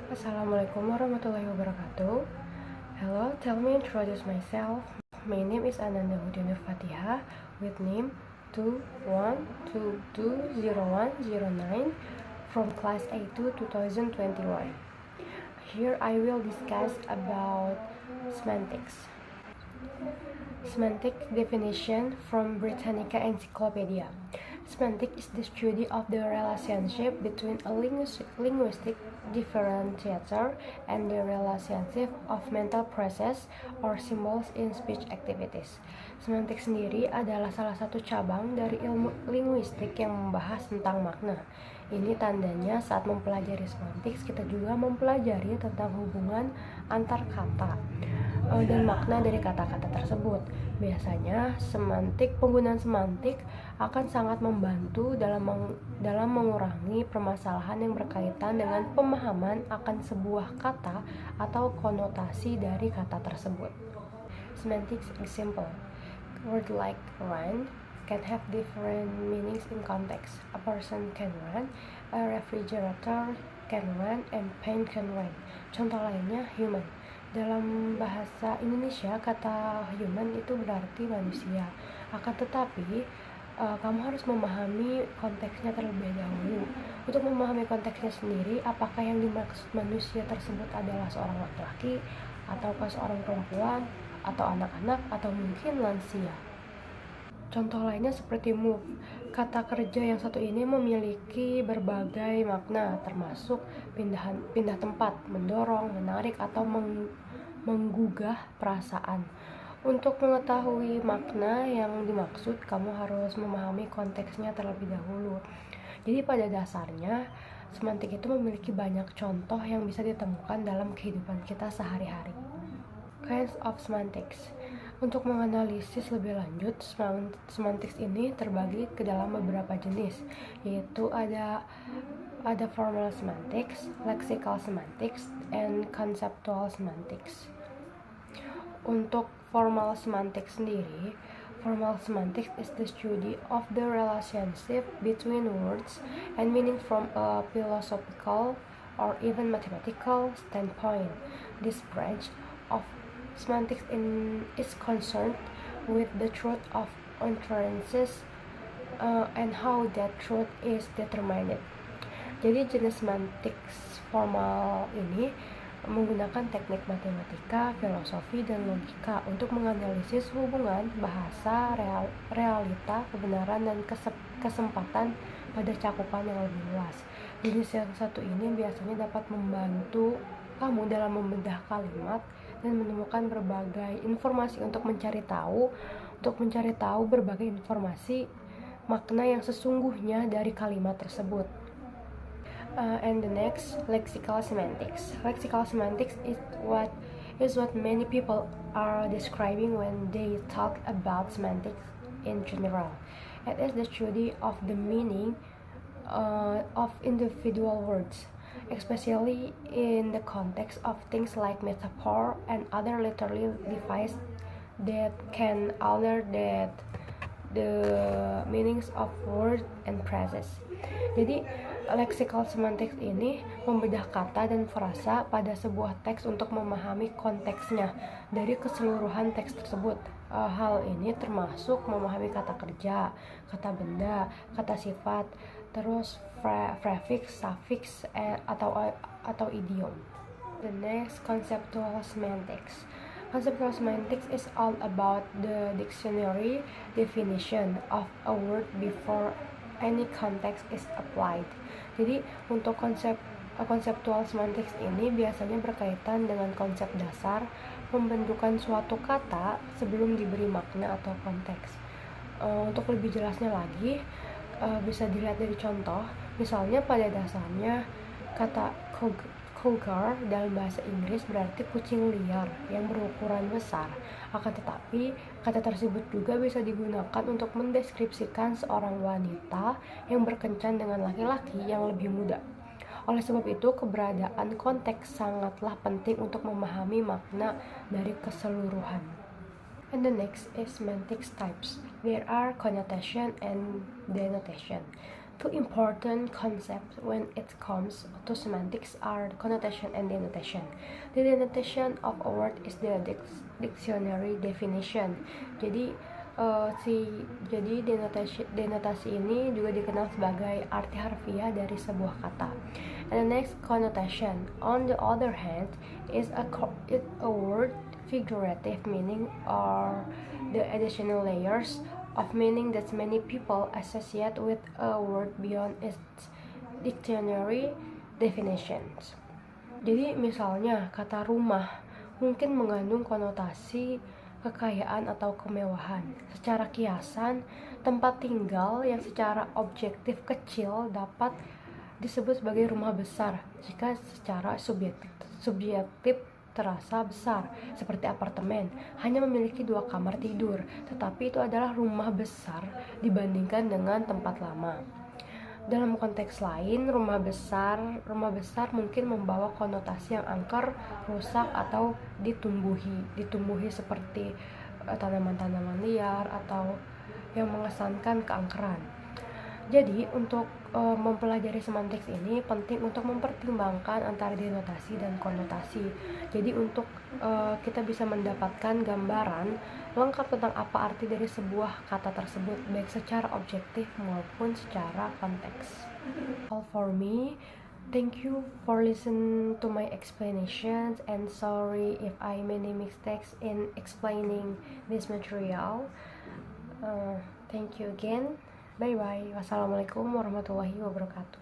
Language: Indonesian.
Assalamualaikum warahmatullahi wabarakatuh. Hello, tell me introduce myself. My name is Ananda Hudinur Fatihah with name 21220109 from class A2 2021. Here I will discuss about semantics. Semantic definition from Britannica Encyclopedia. Semantic is the study of the relationship between a linguistic differentiator and the relationship of mental process or symbols in speech activities. Semantik sendiri adalah salah satu cabang dari ilmu linguistik yang membahas tentang makna. Ini tandanya saat mempelajari semantik, kita juga mempelajari tentang hubungan antar kata dan makna dari kata-kata tersebut. Biasanya penggunaan semantik akan sangat membantu dalam mengurangi permasalahan yang berkaitan dengan pemahaman akan sebuah kata atau konotasi dari kata tersebut. Semantics example. Word like run can have different meanings in context. A person can run, a refrigerator can run, and pen can run. Contoh lainnya human. Dalam bahasa Indonesia, kata human itu berarti manusia. Akan tetapi, kamu harus memahami konteksnya terlebih dahulu. Untuk memahami konteksnya sendiri, apakah yang dimaksud manusia tersebut adalah seorang laki-laki, ataukah seorang perempuan, atau anak-anak, atau mungkin lansia. Contoh lainnya seperti move. Kata kerja yang satu ini memiliki berbagai makna, termasuk pindah tempat, mendorong, menarik, atau menggugah perasaan. Untuk mengetahui makna yang dimaksud, kamu harus memahami konteksnya terlebih dahulu. Jadi pada dasarnya, semantik itu memiliki banyak contoh yang bisa ditemukan dalam kehidupan kita sehari-hari. Kinds of semantics. Untuk menganalisis lebih lanjut, semantics ini terbagi ke dalam beberapa jenis, yaitu ada formal semantics, lexical semantics, and conceptual semantics. Untuk formal semantics sendiri, formal semantics is the study of the relationship between words and meaning from a philosophical or even mathematical standpoint. This branch of semantics is concerned with the truth of utterances and how that truth is determined. Jadi jenis semantics formal ini menggunakan teknik matematika, filosofi, dan logika untuk menganalisis hubungan bahasa, realita, kebenaran, dan kesempatan pada cakupan yang lebih luas. Jenis yang satu ini biasanya dapat membantu kamu dalam membedah kalimat dan menemukan berbagai informasi untuk mencari tahu berbagai informasi makna yang sesungguhnya dari kalimat tersebut. And the next, lexical semantics. Lexical semantics is what many people are describing when they talk about semantics in general. It is the study of the meaning of individual words, especially in the context of things like metaphor and other literary devices that can alter the meanings of words and phrases. Jadi lexical semantics ini membedah kata dan frasa pada sebuah teks untuk memahami konteksnya dari keseluruhan teks tersebut. Hal ini termasuk memahami kata kerja, kata benda, kata sifat, terus prefix, suffix, atau idiom. The next, conceptual semantics. Conceptual semantics is all about the dictionary definition of a word before any context is applied. Jadi untuk konseptual semantics ini biasanya berkaitan dengan konsep dasar pembentukan suatu kata sebelum diberi makna atau konteks. Untuk lebih jelasnya lagi, bisa dilihat dari contoh. Misalnya pada dasarnya kata cougar dalam bahasa Inggris berarti kucing liar yang berukuran besar. Akan tetapi, kata tersebut juga bisa digunakan untuk mendeskripsikan seorang wanita yang berkencan dengan laki-laki yang lebih muda. Oleh sebab itu, keberadaan konteks sangatlah penting untuk memahami makna dari keseluruhan. And the next is semantics types. There are connotation and denotation. Two important concepts when it comes to semantics are connotation and denotation. The denotation of a word is the dictionary definition. Jadi denotasi ini juga dikenal sebagai arti harfiah dari sebuah kata. And the next connotation, on the other hand, is a word figurative meaning or the additional layers of meaning that many people associate with a word beyond its dictionary definitions. Jadi misalnya kata rumah mungkin mengandung konotasi kekayaan atau kemewahan. Secara kiasan, tempat tinggal yang secara objektif kecil dapat disebut sebagai rumah besar jika secara subjektif terasa besar, seperti apartemen hanya memiliki 2 kamar tidur, tetapi itu adalah rumah besar dibandingkan dengan tempat lama. Dalam konteks lain, rumah besar mungkin membawa konotasi yang angker, rusak, atau ditumbuhi seperti tanaman-tanaman liar atau yang mengesankan keangkeran. Jadi untuk mempelajari semantik ini penting untuk mempertimbangkan antara denotasi dan konotasi. Jadi untuk kita bisa mendapatkan gambaran lengkap tentang apa arti dari sebuah kata tersebut, baik secara objektif maupun secara konteks. All for me. Thank you for listening to my explanations, and sorry if I made any mistakes in explaining this material. Thank you again. Bye bye. Wassalamualaikum warahmatullahi wabarakatuh.